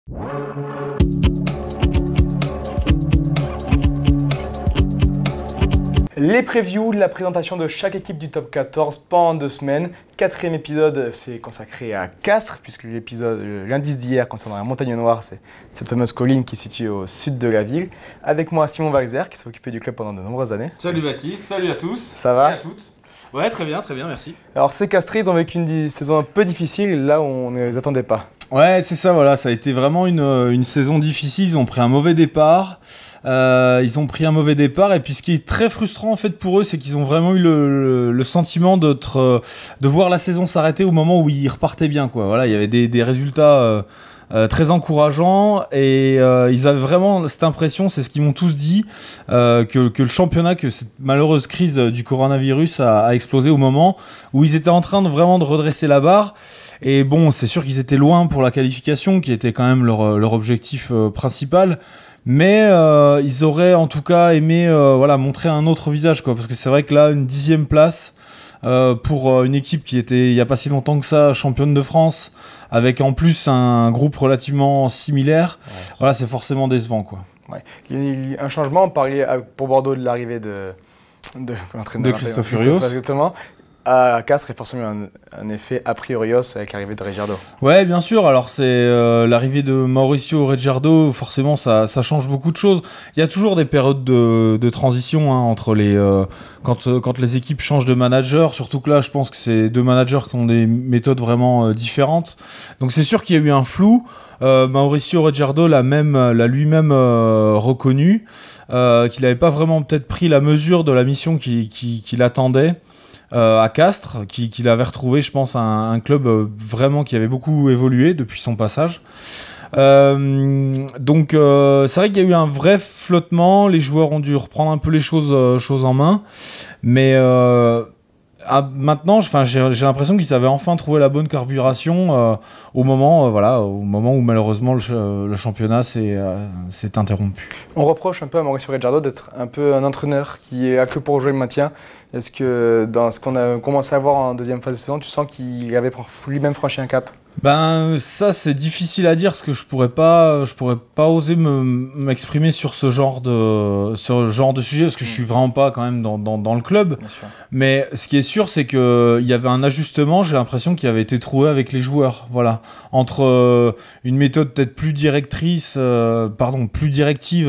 Les previews, la présentation de chaque équipe du top 14 pendant 2 semaines. 4e épisode, c'est consacré à Castres, puisque l'indice d'hier concernant la Montagne Noire, c'est cette fameuse colline qui est située au sud de la ville. Avec moi, Simon Walzer, qui s'est occupé du club pendant de nombreuses années. Salut Baptiste, salut à tous. Ça va? Et à toutes. Ouais, très bien, merci. Alors ces Castrés, ils ont vécu une saison un peu difficile, là où on ne les attendait pas. Ouais, c'est ça, voilà, ça a été vraiment une saison difficile, ils ont pris un mauvais départ. Et puis ce qui est très frustrant en fait pour eux, c'est qu'ils ont vraiment eu le sentiment de voir la saison s'arrêter au moment où ils repartaient bien, quoi. Voilà, il y avait des résultats très encourageants et ils avaient vraiment cette impression, c'est ce qu'ils m'ont tous dit, que le championnat, que cette malheureuse crise du coronavirus a explosé au moment où ils étaient en train de vraiment de redresser la barre. Et bon, c'est sûr qu'ils étaient loin pour la qualification, qui était quand même leur objectif principal. Mais ils auraient en tout cas aimé montrer un autre visage, quoi, parce que c'est vrai que là, une 10e place pour une équipe qui était il n'y a pas si longtemps que ça championne de France, avec en plus un groupe relativement similaire, ouais. Voilà, c'est forcément décevant, quoi. Ouais. Il y a eu un changement, on parlait pour Bordeaux de l'arrivée de Christophe Furios. Exactement. À Castres, il y a forcément un effet a priorios avec l'arrivée de Reggiardo. Ouais, bien sûr. Alors, c'est l'arrivée de Mauricio Reggiardo, forcément, ça change beaucoup de choses. Il y a toujours des périodes de transition entre quand les équipes changent de manager, surtout que là, je pense que c'est deux managers qui ont des méthodes vraiment différentes. Donc, c'est sûr qu'il y a eu un flou. Mauricio Reggiardo l'a lui-même reconnu, qu'il n'avait pas vraiment peut-être pris la mesure de la mission qu'il attendait. À Castres, qu'il avait retrouvé, je pense, un club vraiment qui avait beaucoup évolué depuis son passage. Donc c'est vrai qu'il y a eu un vrai flottement, les joueurs ont dû reprendre un peu les choses en main, mais maintenant, j'ai l'impression qu'ils avaient enfin trouvé la bonne carburation au moment où malheureusement le championnat s'est interrompu. On reproche un peu à Mauricio Reggiardo d'être un peu un entraîneur qui est à que pour jouer le maintien. Est-ce que dans ce qu'on a commencé à voir en deuxième phase de saison, tu sens qu'il avait lui-même franchi un cap? Ben ça c'est difficile à dire parce que je pourrais pas oser m'exprimer sur ce genre de sujet parce que je suis vraiment pas quand même dans le club. Mais ce qui est sûr c'est que il y avait un ajustement, j'ai l'impression qui avait été trouvé avec les joueurs, voilà, entre une méthode peut-être plus directive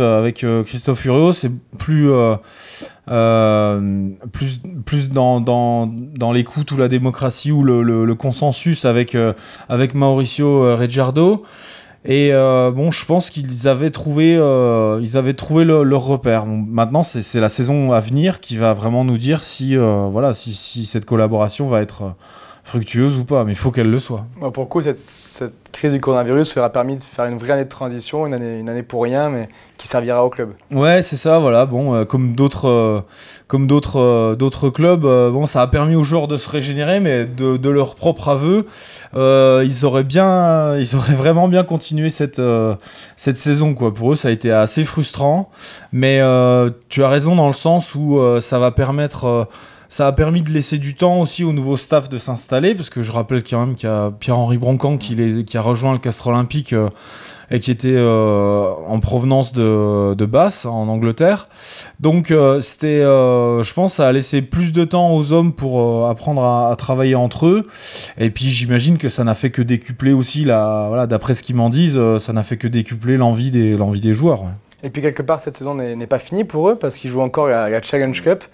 avec Christophe Furios et plus dans l'écoute ou la démocratie ou le consensus avec Mauricio Reggiardo. Et je pense qu'ils avaient trouvé leur repère. Bon, maintenant, c'est la saison à venir qui va vraiment nous dire si cette collaboration va être fructueuse ou pas, mais il faut qu'elle le soit. Pour le coup, cette crise du coronavirus aura permis de faire une vraie année de transition, une année pour rien, mais qui servira au club. Ouais, c'est ça, voilà. Bon, comme d'autres clubs, ça a permis aux joueurs de se régénérer, mais de leur propre aveu, ils auraient vraiment bien continué cette saison, quoi. Pour eux, ça a été assez frustrant, mais tu as raison dans le sens où ça va permettre. Ça a permis de laisser du temps aussi au nouveau staff de s'installer, parce que je rappelle quand même qu'il y a Pierre-Henri Broncan qui a rejoint le Castres Olympique et qui était en provenance de Bath, en Angleterre. Donc je pense, ça a laissé plus de temps aux hommes pour apprendre à travailler entre eux. Et puis j'imagine que ça n'a fait que décupler aussi, d'après ce qu'ils m'en disent, ça n'a fait que décupler l'envie des joueurs. Ouais. Et puis quelque part, cette saison n'est pas finie pour eux parce qu'ils jouent encore la Challenge Cup,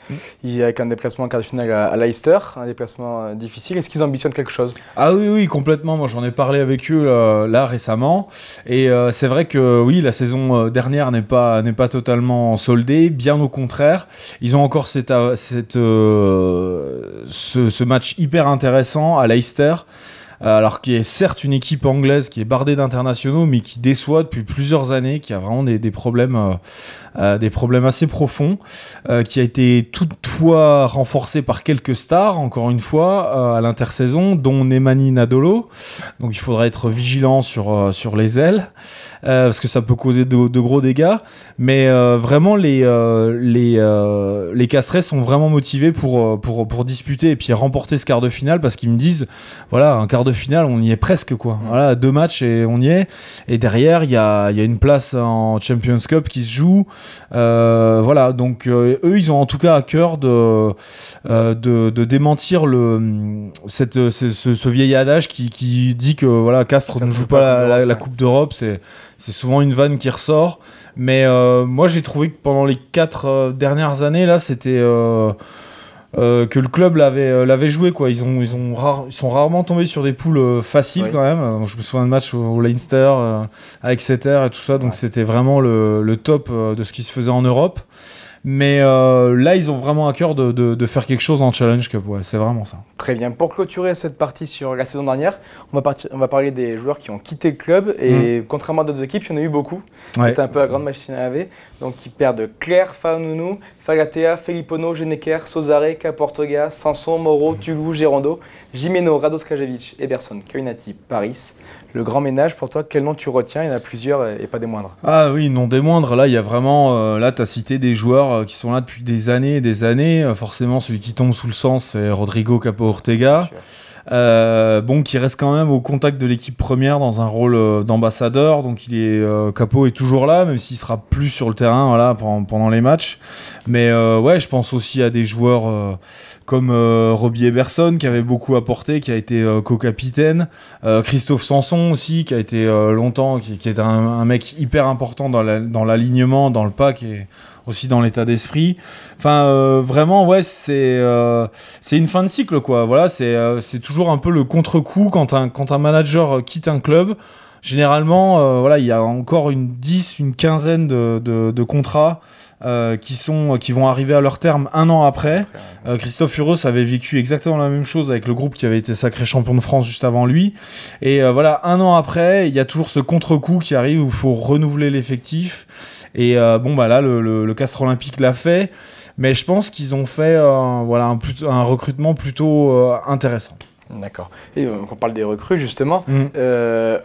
avec un déplacement en quart de finale à Leicester, un déplacement difficile. Est-ce qu'ils ambitionnent quelque chose? Ah oui, complètement. Moi, j'en ai parlé avec eux là récemment. Et c'est vrai que oui, la saison dernière n'est pas totalement soldée, bien au contraire. Ils ont encore ce match hyper intéressant à Leicester. Alors qui est certes une équipe anglaise qui est bardée d'internationaux, mais qui déçoit depuis plusieurs années, qui a vraiment des problèmes assez profonds, qui a été toutefois renforcé par quelques stars, encore une fois, à l'intersaison, dont Nemanja Nadolo. Donc il faudra être vigilant sur les ailes, parce que ça peut causer de gros dégâts. Mais vraiment, les Castrais sont vraiment motivés pour disputer et puis remporter ce quart de finale, parce qu'ils me disent, voilà, un quart de de finale, on y est presque, quoi. Voilà, 2 matchs et on y est. Et derrière, il y a une place en Champions Cup qui se joue. Voilà, donc eux, ils ont en tout cas à cœur de démentir ce vieil adage qui dit que voilà, Castres ne joue pas la Coupe d'Europe. C'est souvent une vanne qui ressort. Mais moi, j'ai trouvé que pendant les 4 dernières années, là, c'était... que le club l'avait joué, quoi. Ils sont rarement tombés sur des poules faciles, quand même. Je me souviens de match au Leinster à Exeter et tout ça, donc c'était vraiment le top de ce qui se faisait en Europe. Mais là, ils ont vraiment à cœur de faire quelque chose en Challenge Cup, c'est vraiment ça. Très bien. Pour clôturer cette partie sur la saison dernière, on va parler des joueurs qui ont quitté le club. Et contrairement à d'autres équipes, il y en a eu beaucoup. C'était un peu la grande machine à laver. Donc, ils perdent Claire, Fanounou, Fagatea, Felippono, Geneker, Sozare, Caportoga, Sanson, Moreau, Tulou, Gerondo, Jimeno, Radoskajevic, Ederson, Kainati, Paris. Le grand ménage, pour toi, quel nom tu retiens? Il y en a plusieurs et pas des moindres. Ah oui, non des moindres. Là, il y a vraiment... là, tu as cité des joueurs qui sont là depuis des années et des années. Forcément, celui qui tombe sous le sens, c'est Rodrigo Capo Ortega. Qui reste quand même au contact de l'équipe première dans un rôle d'ambassadeur. Donc, Capo est toujours là, même s'il sera plus sur le terrain, voilà, pendant les matchs. Mais je pense aussi à des joueurs... comme Robbie Eberson qui avait beaucoup apporté, qui a été co-capitaine, Christophe Sanson aussi qui a été longtemps, qui est un mec hyper important dans l'alignement, dans le pack et aussi dans l'état d'esprit. Enfin vraiment c'est une fin de cycle, quoi. Voilà, c'est toujours un peu le contre-coup quand un manager quitte un club. Généralement il y a encore une quinzaine de contrats qui vont arriver à leur terme un an après. Christophe Furos avait vécu exactement la même chose avec le groupe qui avait été sacré champion de France juste avant lui. Et voilà, un an après, il y a toujours ce contre-coup qui arrive où il faut renouveler l'effectif. Et là, le Castres Olympique l'a fait. Mais je pense qu'ils ont fait un recrutement plutôt intéressant. D'accord. Et on parle des recrues, justement.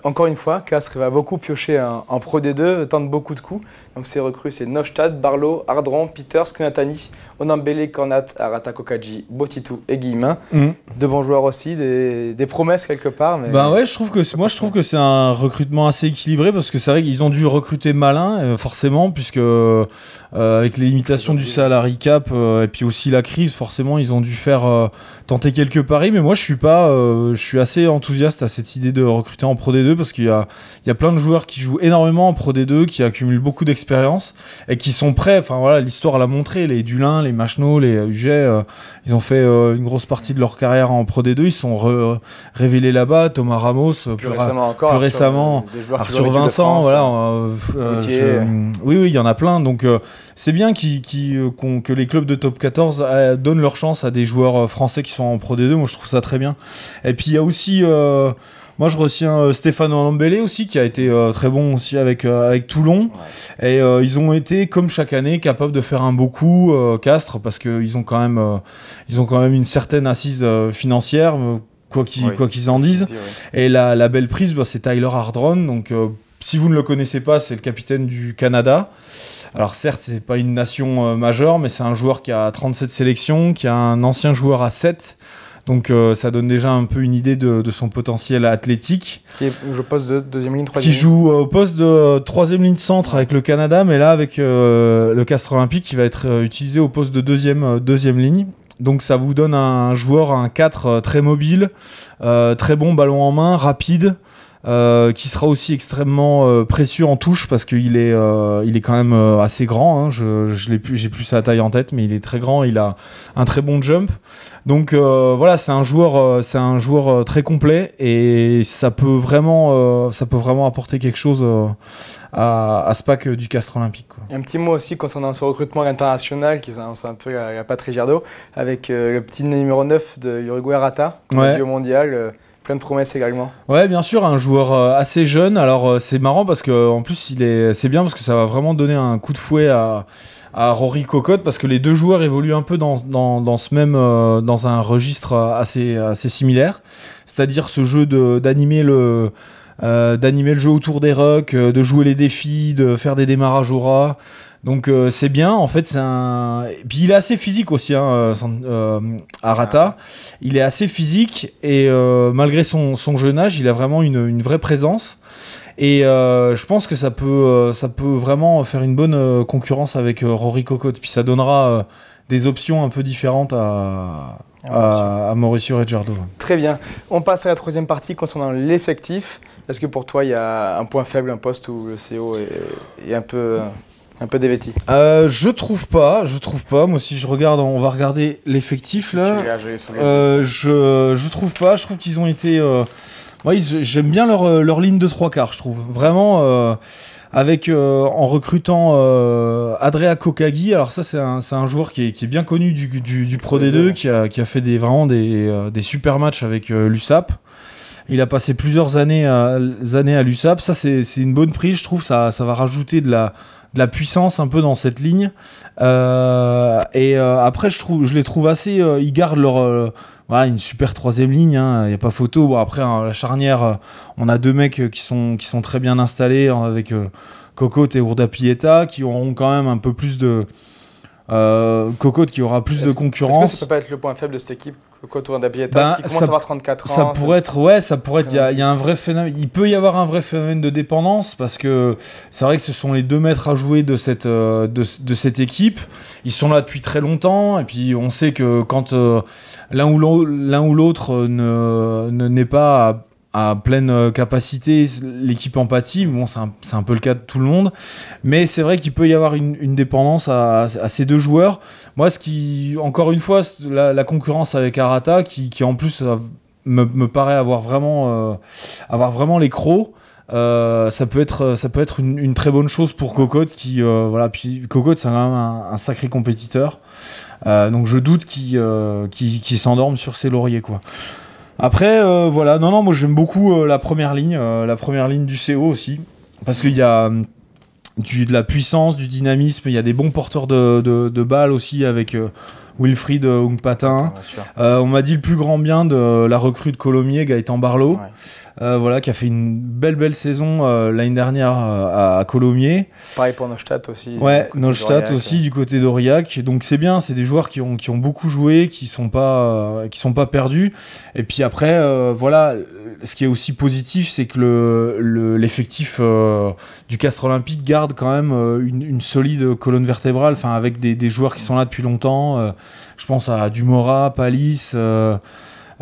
Encore une fois, Castres va beaucoup piocher en Pro D2, tente beaucoup de coups. Donc ces recrues, c'est Neustadt, Barlow, Ardron, Peters, Kunatani, Onambele, Kornat, Arata, Kokaji, Botitou et Guillemin. De bons joueurs aussi, des promesses quelque part. Mais... je trouve que c'est un recrutement assez équilibré parce que c'est vrai qu'ils ont dû recruter malin, forcément, puisque avec les limitations du salary cap et puis aussi la crise, forcément, ils ont dû faire tenter quelques paris. Mais moi, je suis assez enthousiaste à cette idée de recruter en Pro D2 parce qu'il y a plein de joueurs qui jouent énormément en Pro D2, qui accumulent beaucoup d'expérience et qui sont prêts. Enfin voilà, l'histoire l'a montré. Les Dulin, les Macheneau, les Huget, ils ont fait une grosse partie de leur carrière en Pro D2. Ils se sont révélés là-bas. Thomas Ramos, plus récemment, Arthur Vincent, oui, il y en a plein. Donc c'est bien que les clubs de top 14 donnent leur chance à des joueurs français qui sont en Pro D2. Moi, je trouve ça très bien. Et puis il y a aussi moi je retiens Stéphane Onambele aussi qui a été très bon aussi avec Toulon. Et ils ont été comme chaque année capables de faire un beau coup Castres parce qu'ils ont quand même une certaine assise financière quoi qu'ils en disent. Et la belle prise c'est Tyler Ardron. Donc si vous ne le connaissez pas, c'est le capitaine du Canada. Alors certes, c'est pas une nation majeure, mais c'est un joueur qui a 37 sélections, qui a un ancien joueur à 7. Donc ça donne déjà un peu une idée de son potentiel athlétique. Qui joue au poste de deuxième ligne, troisième ligne. Qui joue au poste de troisième ligne centre avec le Canada, mais là avec le Castres Olympique, qui va être utilisé au poste de deuxième ligne. Donc ça vous donne un joueur, un 4 très mobile, très bon ballon en main, rapide. Qui sera aussi extrêmement précieux en touche parce qu'il est quand même assez grand. J'ai plus sa taille en tête, mais il est très grand. Il a un très bon jump. Donc voilà, c'est un joueur très complet et ça peut vraiment apporter quelque chose à ce pack du Castres Olympique, quoi. Et un petit mot aussi concernant ce recrutement à l'international qui s'annonce un peu à Patrick Giardot avec le petit numéro 9 de Uruguay Arata, au mondial. Plein de promesses également. Ouais, bien sûr, un joueur assez jeune. Alors c'est marrant parce que en plus c'est bien parce que ça va vraiment donner un coup de fouet à Rory Cocotte parce que les deux joueurs évoluent un peu dans un registre assez similaire. C'est-à-dire ce jeu d'animer d'animer le jeu autour des rucks, de jouer les défis, de faire des démarrages au ras. Donc c'est bien, en fait, Et puis il est assez physique aussi, hein, Arata. Il est assez physique et malgré son jeune âge, il a vraiment une vraie présence. Et je pense que ça peut vraiment faire une bonne concurrence avec Rory Cocotte. Puis ça donnera des options un peu différentes à Mauricio Reggiardo. Très bien. On passe à la troisième partie concernant l'effectif. Est-ce que pour toi, il y a un point faible, un poste où le CO est un peu dévêti? Je trouve pas. Moi, si je regarde, on va regarder l'effectif là. Je trouve pas. Je trouve qu'ils ont été. J'aime bien leur ligne de trois quarts. Je trouve vraiment en recrutant Andrea Kokagi. Alors ça, c'est un joueur qui est bien connu du Pro D2, qui a fait vraiment des super matchs avec l'USAP. Il a passé plusieurs années à l'USAP. Ça, c'est une bonne prise. Je trouve ça va rajouter de la puissance un peu dans cette ligne. Après, je les trouve assez. Ils gardent une super troisième ligne. Il n'y a pas photo. Bon, après, la charnière, on a deux mecs qui sont très bien installés avec Cocotte et Urda Pieta, qui auront quand même un peu plus de. Cocotte qui aura plus de concurrence. Est-ce que ça peut pas être le point faible de cette équipe, Cocotte Urda Pieta, qui commence à avoir 34 ans? Ça pourrait être. Il y a un vrai phénomène. Il peut y avoir un vrai phénomène de dépendance parce que c'est vrai que ce sont les deux maîtres à jouer de cette équipe. Ils sont là depuis très longtemps et puis on sait que quand l'un ou l'autre n'est pas à pleine capacité, l'équipe empathie. Bon, c'est un peu le cas de tout le monde, mais c'est vrai qu'il peut y avoir une dépendance à ces deux joueurs. Moi, encore une fois, la concurrence avec Arata, qui en plus me paraît avoir vraiment les crocs. Ça peut être une très bonne chose pour Cocotte puis Cocotte, c'est quand même un sacré compétiteur. Donc je doute qu'il s'endorme sur ses lauriers, quoi. Après, moi j'aime beaucoup la première ligne du CO aussi, parce qu'il y a de la puissance, du dynamisme, il y a des bons porteurs de balles aussi avec Wilfried Ungpatin. On m'a dit le plus grand bien de la recrue de Colomiers, Gaëtan Barlow. Qui a fait une belle saison l'année dernière à Colomiers. Pareil pour Neustadt aussi. Ouais, Neustadt aussi du côté d'Aurillac. Donc c'est bien, c'est des joueurs qui ont beaucoup joué, qui sont pas perdus. Et puis après, ce qui est aussi positif, c'est que l'effectif du Castres Olympique garde quand même une solide colonne vertébrale, enfin avec des joueurs qui sont là depuis longtemps. Je pense à Dumora, Palis.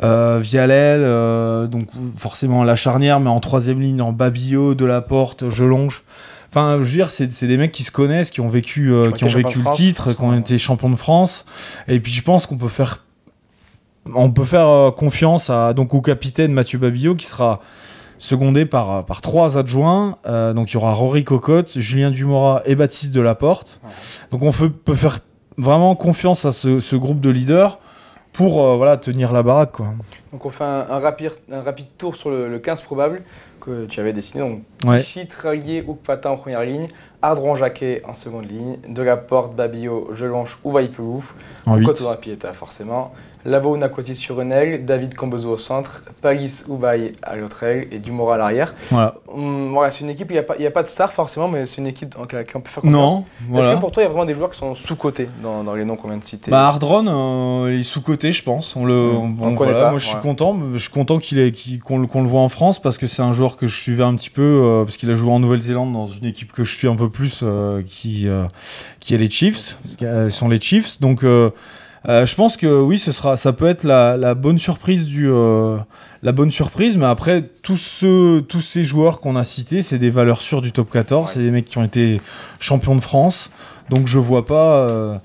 Vialel, donc forcément la charnière, mais en troisième ligne en Babillot, Delaporte, Jelonge. Enfin, je veux dire, c'est des mecs qui se connaissent, qui ont vécu le titre, qui ont été champions de France. Et puis je pense qu'on peut faire confiance au capitaine Mathieu Babillot, qui sera secondé par trois adjoints. Donc il y aura Rory Cocotte, Julien Dumora et Baptiste Delaporte. Donc on peut faire vraiment confiance à ce groupe de leaders pour tenir la baraque, quoi. Donc on fait un rapide tour sur le 15 probable que tu avais dessiné. Donc Tichy, Trallier, Ungpatin en première ligne, Ardron-Jacquet en seconde ligne, Delaporte, Babillot, Jelonche ou Vaipelou, Cocotte Urda Pieta forcément, Lavaux, Nakosi sur une aile, David Cambezo au centre, Palis Oubaye à l'autre aile et Dumora à l'arrière. C'est une équipe, il n'y a pas de star forcément, mais c'est une équipe qui on peut faire confiance. Est-ce que pour toi, il y a vraiment des joueurs qui sont sous-cotés dans les noms qu'on vient de citer? Ardron, il est sous-coté, je pense. On le connaît pas. Moi, je suis content. Je suis content qu'on le voit en France parce que c'est un joueur que je suivais un petit peu parce qu'il a joué en Nouvelle-Zélande dans une équipe que je suis un peu plus qui est les Chiefs, sont les Chiefs. Donc je pense que oui, ça peut être la bonne surprise mais après tous ces joueurs qu'on a cités, c'est des valeurs sûres du top 14, c'est des mecs qui ont été champions de France, donc je vois pas,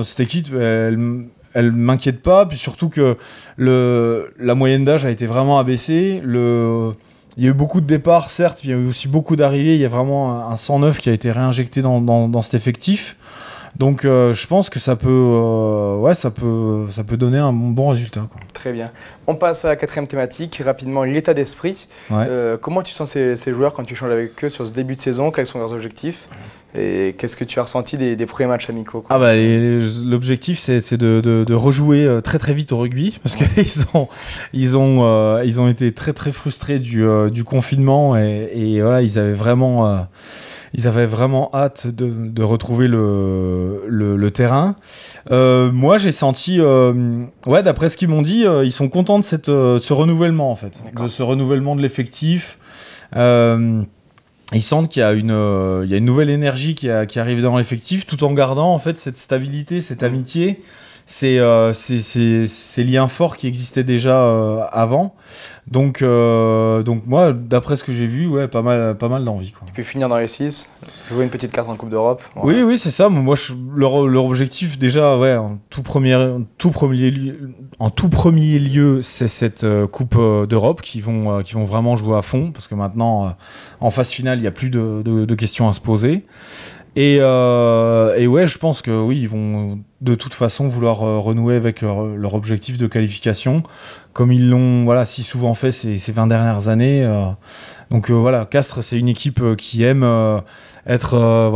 cette équipe, elle m'inquiète pas, puis surtout que la moyenne d'âge a été vraiment abaissée, il y a eu beaucoup de départs, certes, il y a eu aussi beaucoup d'arrivées, il y a vraiment un 109 qui a été réinjecté dans cet effectif. Donc je pense que ça peut donner un bon résultat, quoi. Très bien. On passe à la quatrième thématique, rapidement, l'état d'esprit. Comment tu sens ces joueurs quand tu changes avec eux sur ce début de saison? Quels sont leurs objectifs? Et qu'est-ce que tu as ressenti des premiers matchs amicaux, quoi? Ah bah l'objectif c'est de rejouer très très vite au rugby parce qu'ils ont été très très frustrés du confinement et voilà ils avaient vraiment hâte de retrouver le terrain. Moi j'ai senti ouais d'après ce qu'ils m'ont dit ils sont contents de ce renouvellement en fait, de ce renouvellement de l'effectif. Ils sentent qu'il y a une nouvelle énergie qui arrive dans l'effectif, tout en gardant en fait cette stabilité, cette amitié, ces liens forts qui existaient déjà avant. Donc moi, d'après ce que j'ai vu, ouais, pas mal d'envie, quoi. Tu peux finir dans les 6, jouer une petite carte en Coupe d'Europe. Ouais. Oui, c'est ça. Moi, leur objectif déjà, ouais, en tout premier lieu, c'est cette Coupe d'Europe qui vont vraiment jouer à fond, parce que maintenant, en phase finale, il n'y a plus de questions à se poser. Et ouais, je pense que oui, ils vont de toute façon vouloir renouer avec leur objectif de qualification, comme ils l'ont si souvent fait ces 20 dernières années. Donc voilà, Castres, c'est une équipe qui aime être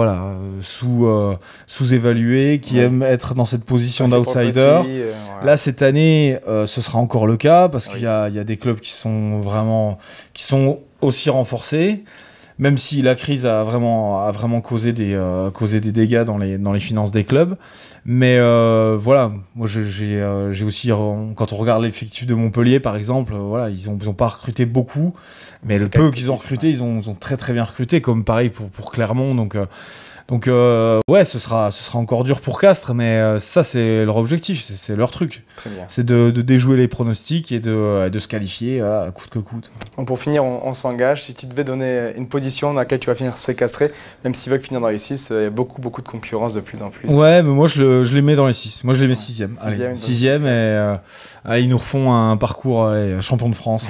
sous-évaluée, qui aime être dans cette position d'outsider. Là, cette année, ce sera encore le cas, parce qu'il y a des clubs qui sont aussi renforcés. Même si la crise a vraiment causé des dégâts dans les finances des clubs. Mais voilà, moi j'ai aussi, quand on regarde l'effectif de Montpellier par exemple, ils ont pas recruté beaucoup, mais le peu qu'ils ont recruté, ils ont très très bien recruté, comme pareil pour Clermont. Donc ouais, ce sera encore dur pour Castres, mais ça c'est leur objectif, c'est leur truc. Très bien. C'est de déjouer les pronostics et de se qualifier coûte que coûte. Donc pour finir, on s'engage. Si tu devais donner une position dans laquelle tu vas finir séquestré, même s'ils veulent finir dans les 6, il y a beaucoup de concurrence de plus en plus. Ouais, mais moi je les mets dans les 6. Moi je les mets 6e. 6e et ils nous refont un parcours champion de France.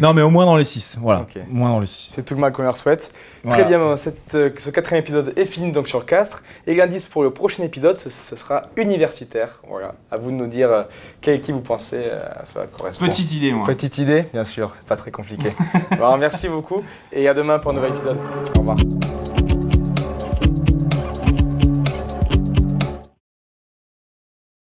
Non, mais au moins dans les 6. Voilà. Okay. Au moins dans les 6. C'est tout le mal qu'on leur souhaite. Voilà. Très bien, ce 4e épisode est fini donc sur Castres. Et l'indice pour le prochain épisode, ce sera universitaire. Voilà. À vous de nous dire quelle équipe vous pensez ça correspond. Petite idée, moi. Petite idée, bien sûr, c'est pas très compliqué. Alors, merci beaucoup et à demain pour un nouvel épisode. Au revoir.